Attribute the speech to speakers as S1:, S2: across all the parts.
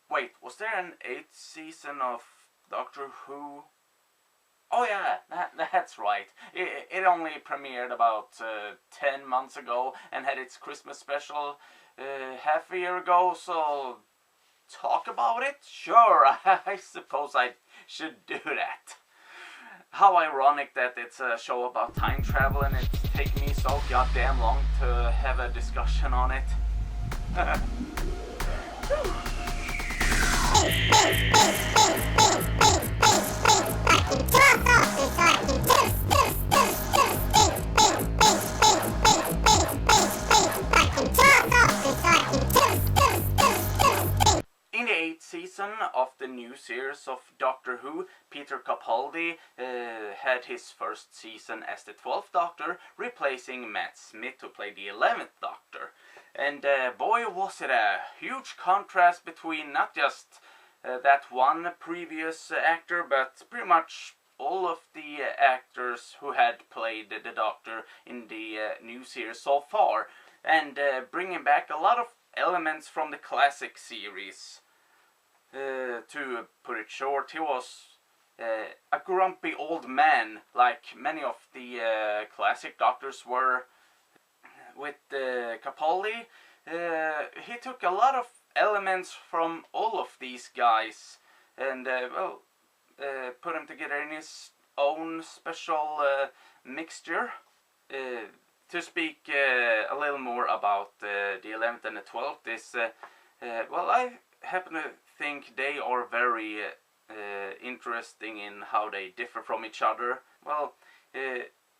S1: Wait, was there an 8th season of Doctor Who? Oh yeah, that's right. It only premiered about 10 months ago and had its Christmas special half a year ago, so talk about it? Sure, I suppose I should do that. How ironic that it's a show about time travel and it's taken me so goddamn long to have a discussion on it. In the 8th season of the new series of Doctor Who, Peter Capaldi had his first season as the 12th Doctor, replacing Matt Smith, who played the 11th Doctor. And boy, was it a huge contrast between not just that one previous actor, but pretty much all of the actors who had played the Doctor in the new series so far, and bringing back a lot of elements from the classic series. To put it short, he was a grumpy old man, like many of the classic Doctors were. With Capaldi, he took a lot of elements from all of these guys and put them together in his own special mixture. To speak a little more about the 11th and the 12th is, well, I happen to think they are very interesting in how they differ from each other. Well,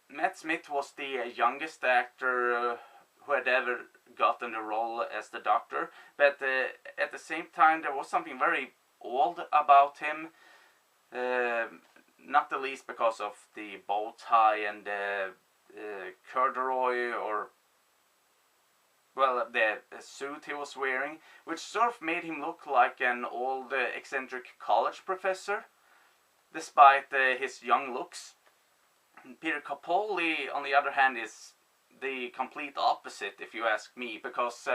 S1: Matt Smith was the youngest actor who had ever gotten the role as the Doctor, but at the same time there was something very old about him, not the least because of the bow tie and corduroy, or well, the suit he was wearing, which sort of made him look like an old eccentric college professor, despite his young looks. Peter Capaldi, on the other hand, is the complete opposite, if you ask me, because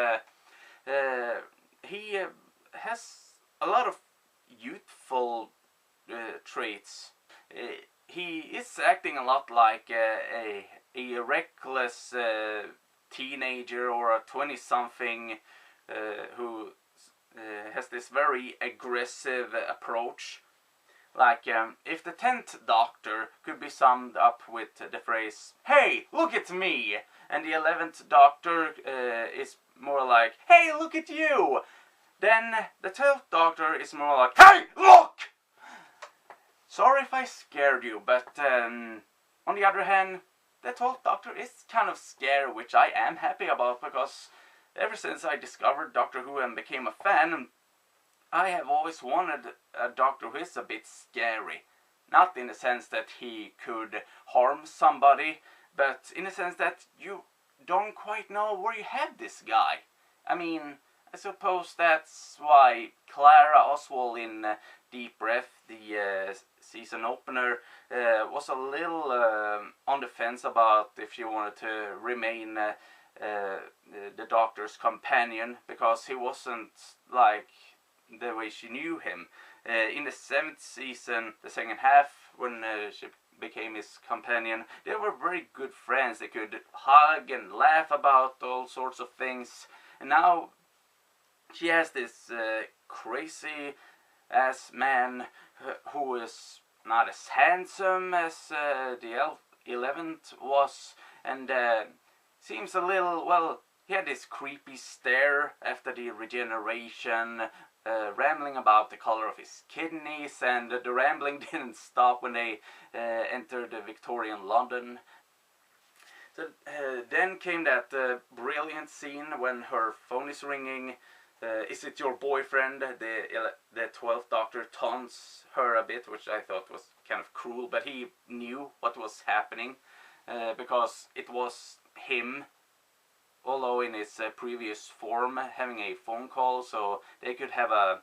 S1: he has a lot of youthful traits. He is acting a lot like a reckless teenager or a 20-something who has this very aggressive approach. Like, if the 10th Doctor could be summed up with the phrase, "Hey, look at me!" and the 11th Doctor is more like, "Hey, look at you!" then the 12th Doctor is more like, "Hey, look!" Sorry if I scared you, but on the other hand, the 12th Doctor is kind of scary, which I am happy about, because ever since I discovered Doctor Who and became a fan, I have always wanted a Doctor who is a bit scary. Not in the sense that he could harm somebody, but in the sense that you don't quite know where you have this guy. I mean, I suppose that's why Clara Oswald in Deep Breath, the season opener, was a little on the fence about if she wanted to remain the Doctor's companion, because he wasn't like the way she knew him. In the 7th season, the second half, when she became his companion, they were very good friends. They could hug and laugh about all sorts of things. And now she has this crazy ass man who is not as handsome as the 11th was, and seems a little, well, he had this creepy stare after the regeneration, rambling about the color of his kidneys, and the rambling didn't stop when they entered Victorian London. So then came that brilliant scene when her phone is ringing. Is it your boyfriend? The 12th Doctor taunts her a bit, which I thought was kind of cruel, but he knew what was happening, because it was him, although in his previous form, having a phone call, so they could have a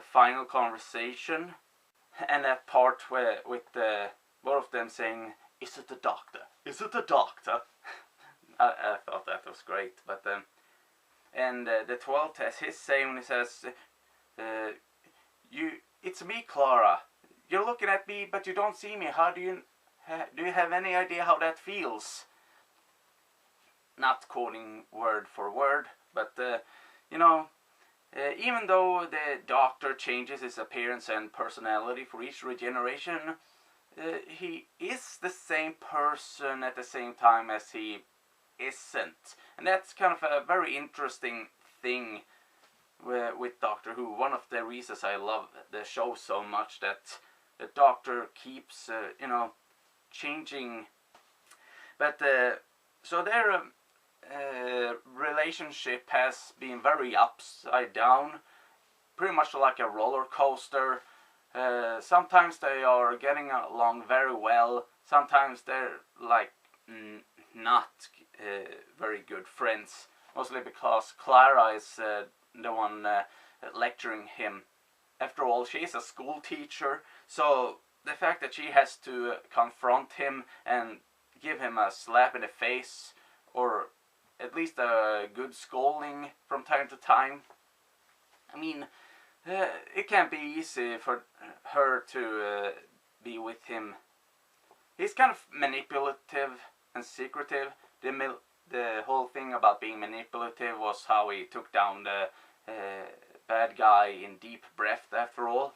S1: final conversation. And that part where, with both of them saying, "Is it the Doctor? Is it the Doctor?" I thought that was great, but and the 12th has his say when he says, Uh, it's me, Clara. You're looking at me, but you don't see me. How do you have any idea how that feels? Not quoting word for word, but you know, even though the Doctor changes his appearance and personality for each regeneration, he is the same person at the same time as he isn't, and that's kind of a very interesting thing with Doctor Who. One of the reasons I love the show so much, that the Doctor keeps changing. But so their relationship has been very upside down, pretty much like a roller coaster. Sometimes they are getting along very well. Sometimes they're like not very good friends. Mostly because Clara is the one lecturing him. After all, she's a school teacher, so the fact that she has to confront him and give him a slap in the face, or at least a good scolding from time to time, I mean, it can't be easy for her to be with him. He's kind of manipulative and secretive. The whole thing about being manipulative was how he took down the bad guy in Deep Breath, after all.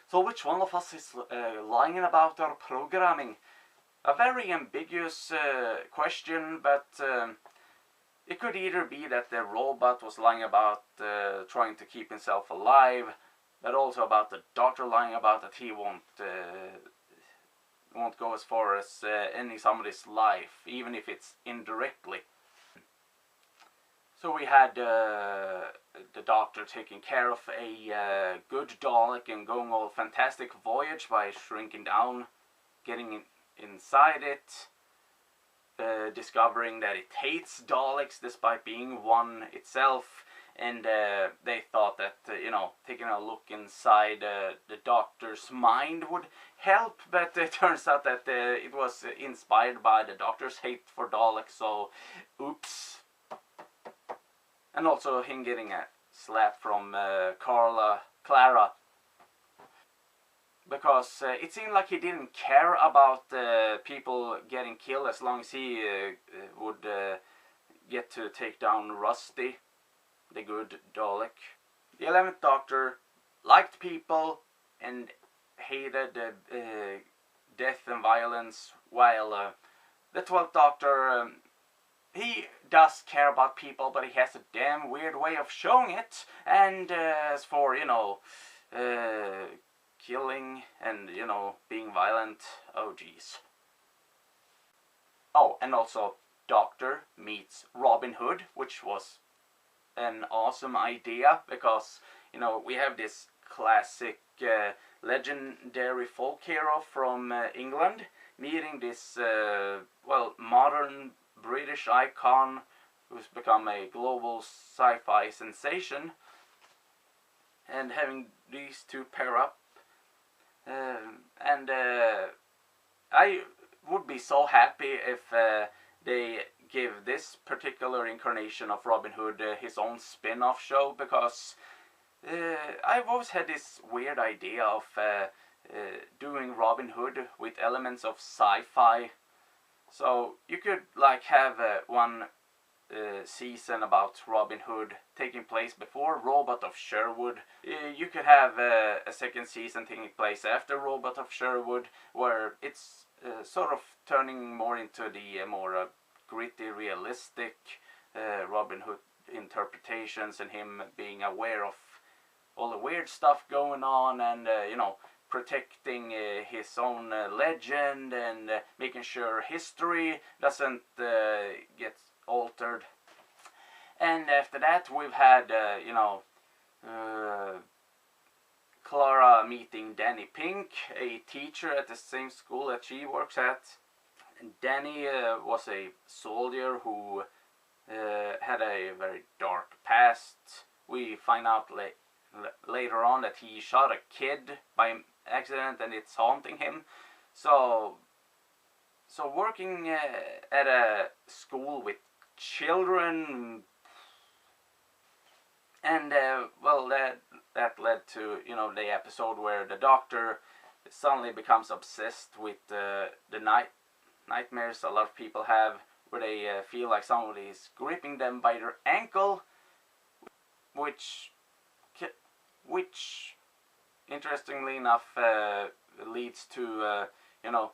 S1: So which one of us is lying about our programming? A very ambiguous question, but it could either be that the robot was lying about trying to keep himself alive, but also about the Doctor lying about that he won't go as far as ending somebody's life, even if it's indirectly. So we had the Doctor taking care of a good Dalek and going all fantastic voyage by shrinking down, getting inside it, discovering that it hates Daleks despite being one itself, and they thought that taking a look inside the Doctor's mind would help, but it turns out that it was inspired by the Doctor's hate for Daleks, so oops. And also him getting a slap from Clara, because it seemed like he didn't care about people getting killed as long as he would get to take down Rusty, the good Dalek. The 11th Doctor liked people and hated death and violence, while the 12th Doctor, he does care about people, but he has a damn weird way of showing it. And as for, killing and, being violent, oh geez. Oh, and also Doctor meets Robin Hood, which was an awesome idea, because, we have this classic legendary folk hero from England meeting this, modern British icon who's become a global sci-fi sensation, and having these two pair up, and I would be so happy if they give this particular incarnation of Robin Hood his own spin-off show, because I've always had this weird idea of doing Robin Hood with elements of sci-fi. So you could have one season about Robin Hood taking place before Robot of Sherwood. You could have a second season taking place after Robot of Sherwood, where it's sort of turning more into the more gritty, realistic Robin Hood interpretations, and him being aware of all the weird stuff going on, and protecting his own legend, and making sure history doesn't get altered. And after that, we've had Clara meeting Danny Pink, a teacher at the same school that she works at. And Danny was a soldier who had a very dark past. We find out later on that he shot a kid by accident, and it's haunting him. So working at a school with children, and that led to, you know, the episode where the doctor suddenly becomes obsessed with the nightmares a lot of people have, where they feel like somebody is gripping them by their ankle, which interestingly enough leads to you know,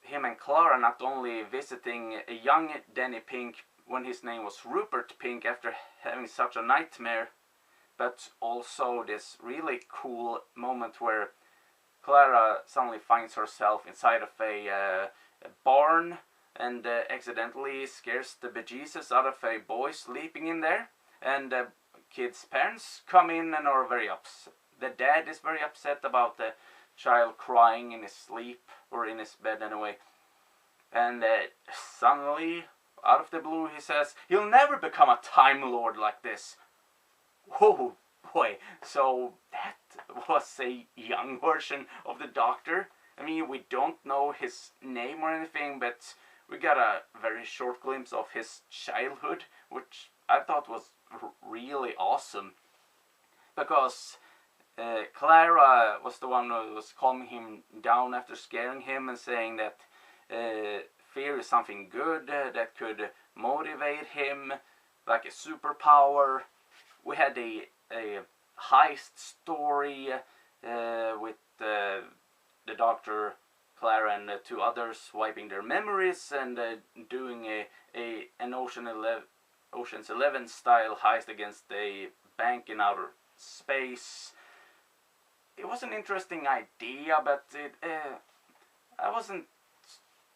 S1: him and Clara not only visiting a young Danny Pink when his name was Rupert Pink after having such a nightmare, but also this really cool moment where Clara suddenly finds herself inside of a barn and accidentally scares the bejesus out of a boy sleeping in there, and the kid's parents come in and are very upset. The dad is very upset about the child crying in his sleep, or in his bed anyway, and suddenly, out of the blue, he says, "He'll never become a Time Lord like this." Whoa, boy, so that was a young version of the Doctor. I mean, we don't know his name or anything, but we got a very short glimpse of his childhood, which I thought was really awesome. Because Clara was the one who was calming him down after scaring him and saying that fear is something good that could motivate him, like a superpower. We had a heist story with the Doctor, Clara, and two others wiping their memories and doing an Ocean's 11 style heist against a bank in outer space. It was an interesting idea, but I wasn't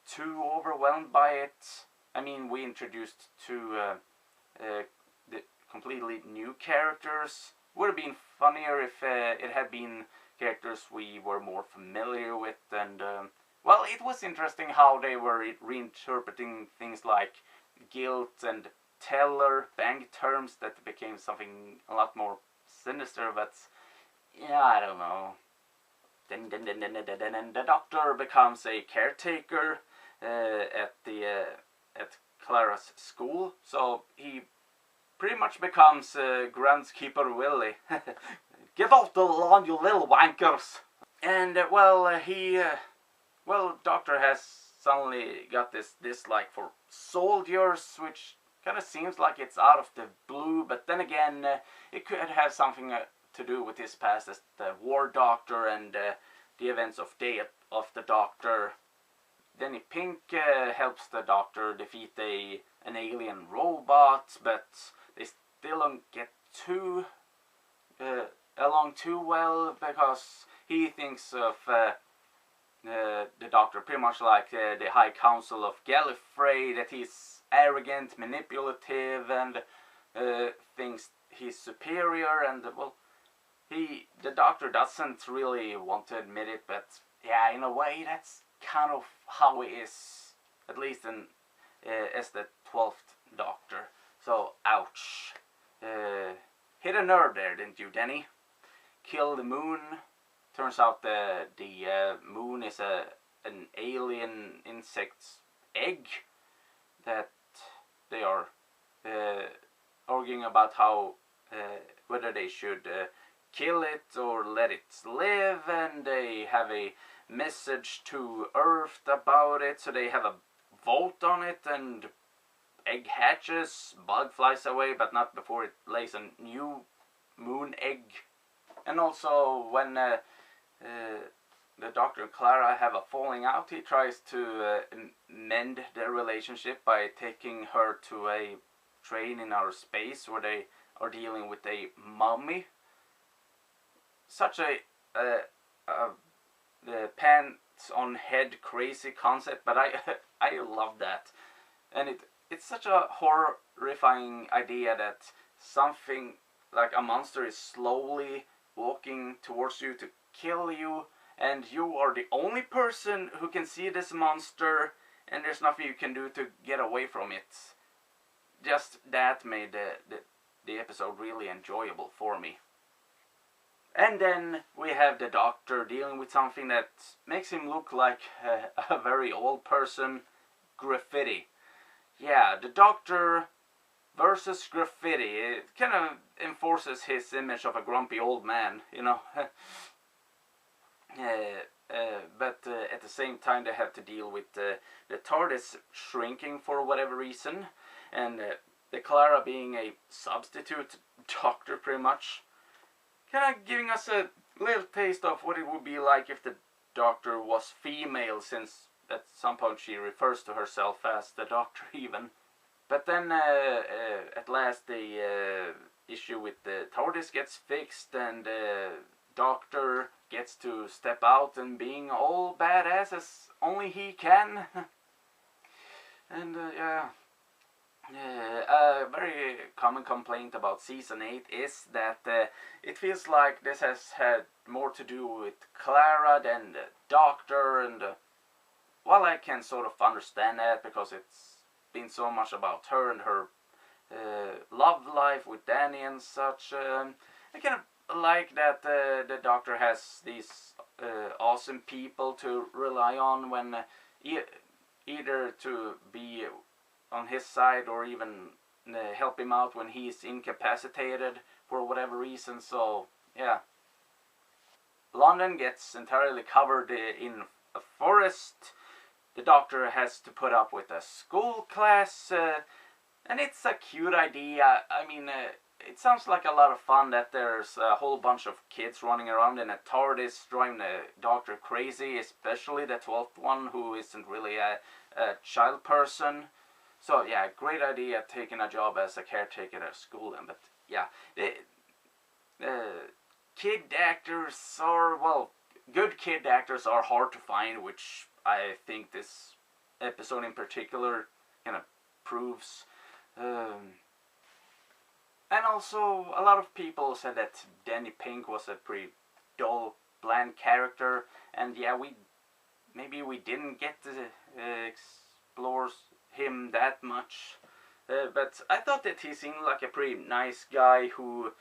S1: too overwhelmed by it. I mean, we introduced two the completely new characters. Would have been funnier if it had been characters we were more familiar with, and well, it was interesting how they were reinterpreting things like guilt and teller, bank terms that became something a lot more sinister, but yeah, I don't know. Then the Doctor becomes a caretaker at Clara's school, so he pretty much becomes groundskeeper Willie. Get off the lawn, you little wankers! And Doctor has suddenly got this dislike for soldiers, which kind of seems like it's out of the blue, but then again, it could have something to do with his past as the War Doctor and the events of Day of the Doctor. Danny Pink helps the Doctor defeat an alien robot, but they still don't get along too well, because he thinks of the Doctor pretty much like the High Council of Gallifrey, that he's arrogant, manipulative, and thinks he's superior, and well, the Doctor doesn't really want to admit it, but yeah, in a way, that's kind of how he is, at least as the 12th Doctor. So, ouch. Hit a nerve there, didn't you, Danny? Kill the moon. Turns out the moon is an alien insect's egg that they are arguing about how whether they should kill it or let it live, and they have a message to Earth about it, so they have a vote on it, and egg hatches, bug flies away, but not before it lays a new moon egg. And also when the Doctor and Clara have a falling out, he tries to mend their relationship by taking her to a train in outer space where they are dealing with a mummy. Such a the pants on head crazy concept, but I love that, and it's such a horrifying idea that something like a monster is slowly walking towards you to kill you, and you are the only person who can see this monster, and there's nothing you can do to get away from it. Just that made the episode really enjoyable for me. And then we have the Doctor dealing with something that makes him look like a very old person, graffiti. Yeah, the Doctor versus graffiti. It kind of enforces his image of a grumpy old man, you know. But at the same time, they have to deal with the TARDIS shrinking for whatever reason, and the Clara being a substitute doctor, pretty much. Kind of giving us a little taste of what it would be like if the Doctor was female, since at some point she refers to herself as the Doctor, even. But then, at last, the issue with the TARDIS gets fixed, and Doctor gets to step out and being all badass as only he can. And yeah, a very common complaint about season 8 is that it feels like this has had more to do with Clara than the Doctor, and while I can sort of understand that because it's been so much about her and her love life with Danny and such, I kind of like that the Doctor has these awesome people to rely on when either to be on his side or even help him out when he's incapacitated for whatever reason. So yeah, London gets entirely covered in a forest. The Doctor has to put up with a school class, and it's a cute idea. I mean, it sounds like a lot of fun that there's a whole bunch of kids running around in a TARDIS driving the Doctor crazy, especially the 12th one, who isn't really a child person. So yeah, great idea taking a job as a caretaker at school then. But yeah, kid actors are, well, good kid actors are hard to find, which I think this episode in particular kind of proves. And also, a lot of people said that Danny Pink was a pretty dull, bland character, and yeah, maybe we didn't get to explore him that much, but I thought that he seemed like a pretty nice guy who,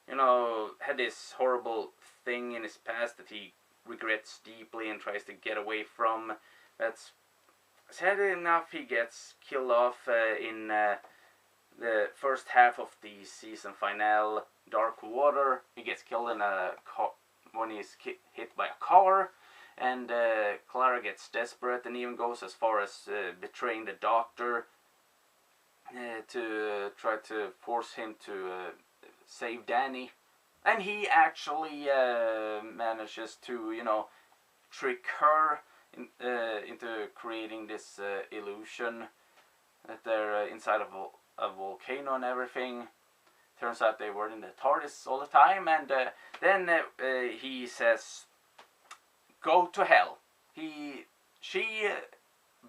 S1: you know, had this horrible thing in his past that he regrets deeply and tries to get away from. That's sad enough. He gets killed off in the first half of the season finale, Dark Water. He gets killed in a when he's hit by a car, and Clara gets desperate and even goes as far as betraying the Doctor to try to force him to save Danny. And he actually manages to, you know, trick her into creating this illusion that they're inside of a volcano and everything. Turns out they were in the TARDIS all the time, and then he says, "Go to hell." She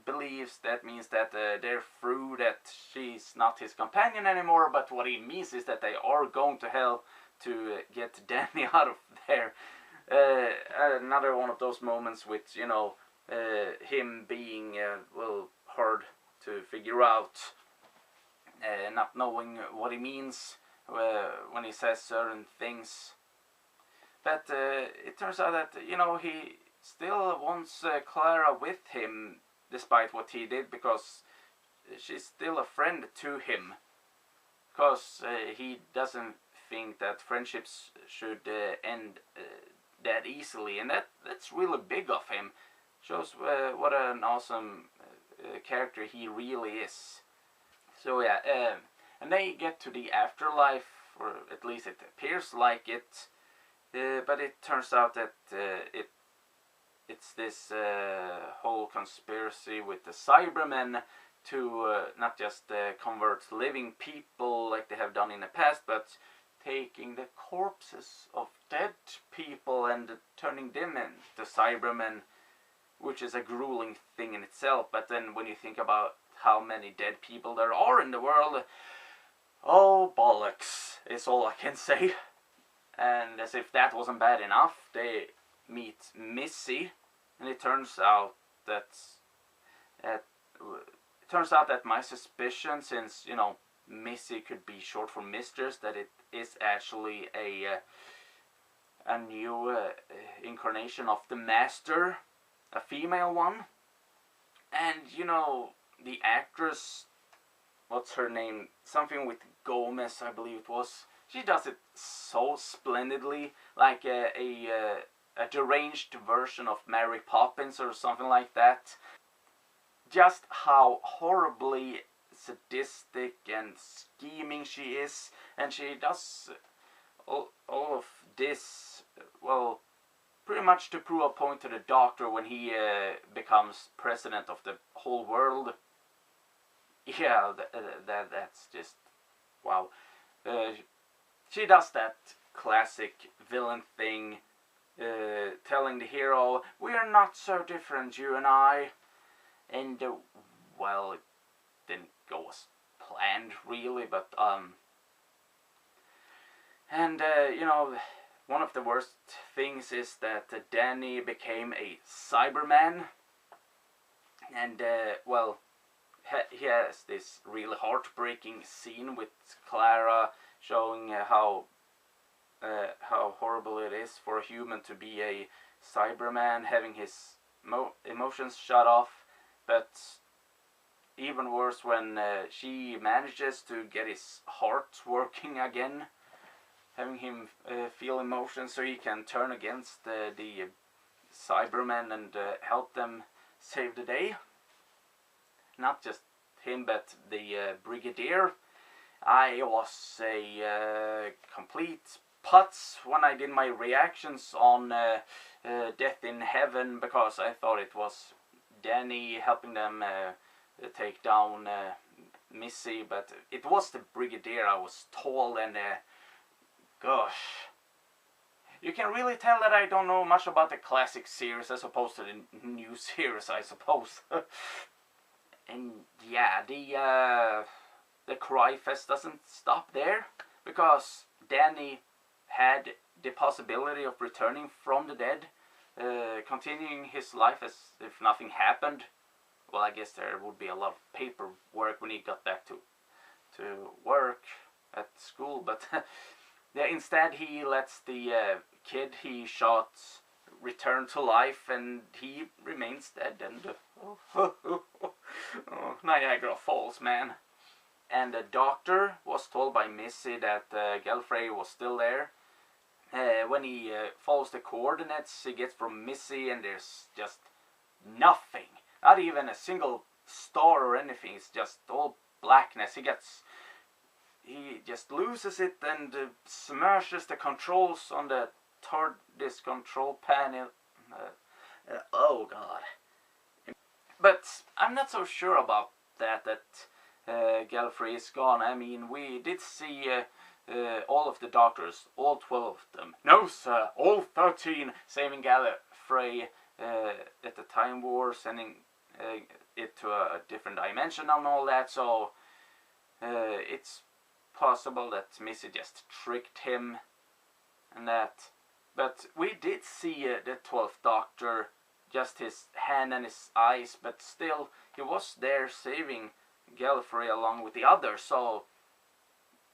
S1: believes that means that they're through, that she's not his companion anymore, but what he means is that they are going to hell to get Danny out of there. Another one of those moments with, you know, him being, well, hard to figure out, not knowing what he means when he says certain things. But it turns out that, you know, he still wants Clara with him despite what he did, because she's still a friend to him. Because he doesn't think that friendships should end that easily, and that's really big of him. Shows what an awesome character he really is. So yeah, and they get to the afterlife, or at least it appears like it, but it turns out that it's this whole conspiracy with the Cybermen to not just convert living people like they have done in the past, but taking the corpses of dead people and turning them into Cybermen, which is a grueling thing in itself. But then when you think about how many dead people there are in the world, oh bollocks is all I can say. And as if that wasn't bad enough, they meet Missy, and it turns out that my suspicion, since, you know, Missy could be short for mistress, that it is actually a new incarnation of the Master, a female one. And, you know, the actress what's her name? Something with Gomez, I believe it was. She does it so splendidly, like a deranged version of Mary Poppins or something like that. Just how horribly sadistic and scheming she is, and she does all of this, well, pretty much to prove a point to the Doctor when he becomes president of the whole world. Yeah, that's just wow. She does that classic villain thing, telling the hero, "We are not so different, you and I." And well, it didn't go as planned, really, but and you know, one of the worst things is that Danny became a Cyberman, and well, he has this really heartbreaking scene with Clara, showing how horrible it is for a human to be a Cyberman, having his emotions shut off. But even worse when she manages to get his heart working again, having him feel emotions so he can turn against the Cybermen and help them save the day. Not just him, but the Brigadier. I was a complete putz when I did my reactions on Death in Heaven, because I thought it was Danny helping them take down Missy, but it was the Brigadier. I was told, and gosh, you can really tell that I don't know much about the classic series as opposed to the new series, I suppose. And yeah, the Cry Fest doesn't stop there, because Danny had the possibility of returning from the dead, continuing his life as if nothing happened. Well, I guess there would be a lot of paperwork when he got back to work at school, but yeah, instead he lets the kid he shot return to life, and he remains dead, and oh, Niagara Falls, man. And the Doctor was told by Missy that Gallifrey was still there. When he follows the coordinates he gets from Missy, and there's just nothing. Not even a single star or anything. It's just all blackness. He just loses it and smashes the controls on the TARDIS control panel. Oh god. But I'm not so sure about that Gallifrey is gone. I mean, we did see all of the Doctors, all 12 of them. No sir, all 13, saving Gallifrey at the Time War, sending it to a different dimension and all that, so it's possible that Missy just tricked him and that. But we did see the 12th Doctor, just his hand and his eyes, but still he was there saving Gallifrey along with the others, so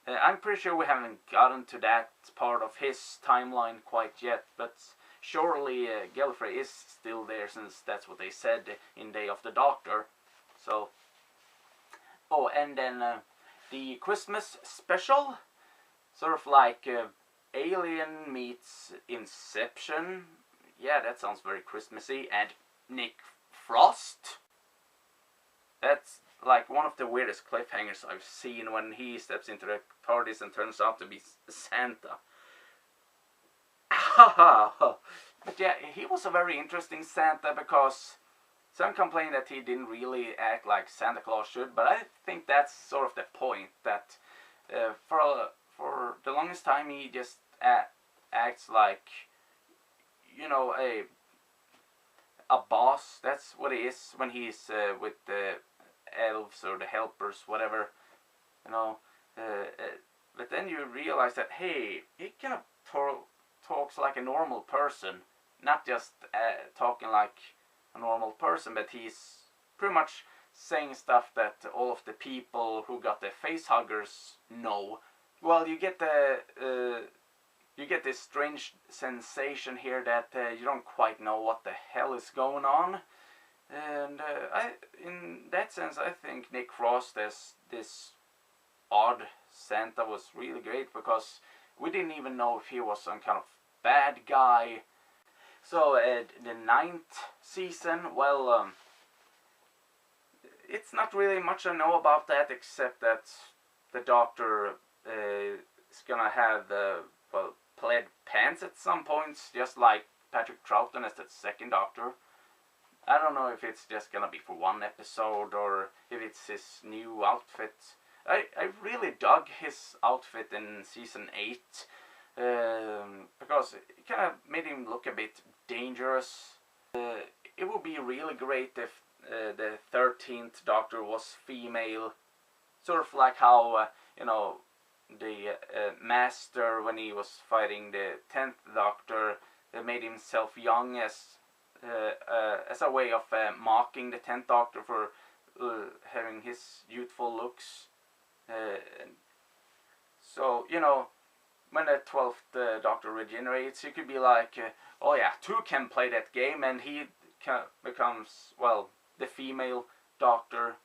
S1: I'm pretty sure we haven't gotten to that part of his timeline quite yet, but surely Gallifrey is still there, since that's what they said in Day of the Doctor. So, oh, and then the Christmas special, sort of like Alien meets Inception. Yeah, that sounds very Christmassy. And Nick Frost. That's like one of the weirdest cliffhangers I've seen, when he steps into the TARDIS and turns out to be Santa. But yeah, he was a very interesting Santa, because some complain that he didn't really act like Santa Claus should, but I think that's sort of the point, that for the longest time he just acts like, you know, a boss. That's what he is when he's with the elves or the helpers, whatever, you know. But then you realize that, hey, he kind of talks like a normal person, not just talking like a normal person, but he's pretty much saying stuff that all of the people who got the face huggers know. Well, you get this strange sensation here that you don't quite know what the hell is going on, and in that sense, I think Nick Frost as this odd Santa was really great, because we didn't even know if he was some kind of bad guy. So the 9th season, well, it's not really much I know about that, except that the Doctor is gonna have well, plaid pants at some points, just like Patrick Troughton as the 2nd Doctor. I don't know if it's just gonna be for one episode or if it's his new outfit. I really dug his outfit in season 8, because it kind of made him look a bit dangerous. It would be really great if the 13th Doctor was female, sort of like how you know, the Master, when he was fighting the 10th Doctor, made himself young as a way of mocking the 10th Doctor for having his youthful looks. So, you know, when the 12th Doctor regenerates, you could be like, oh yeah, 2 can play that game, and he becomes, well, the female Doctor.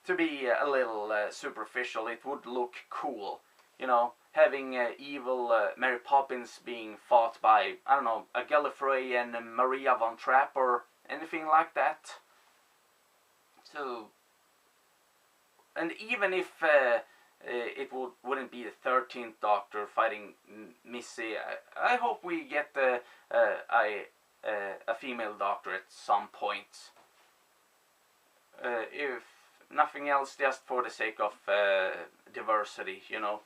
S1: To be a little superficial, it would look cool, you know, having evil Mary Poppins being fought by, I don't know, a Gallifrey and Maria von Trapp or anything like that. So, and even if it wouldn't be the 13th Doctor fighting Missy, I hope we get a female Doctor at some point. If nothing else, just for the sake of diversity, you know.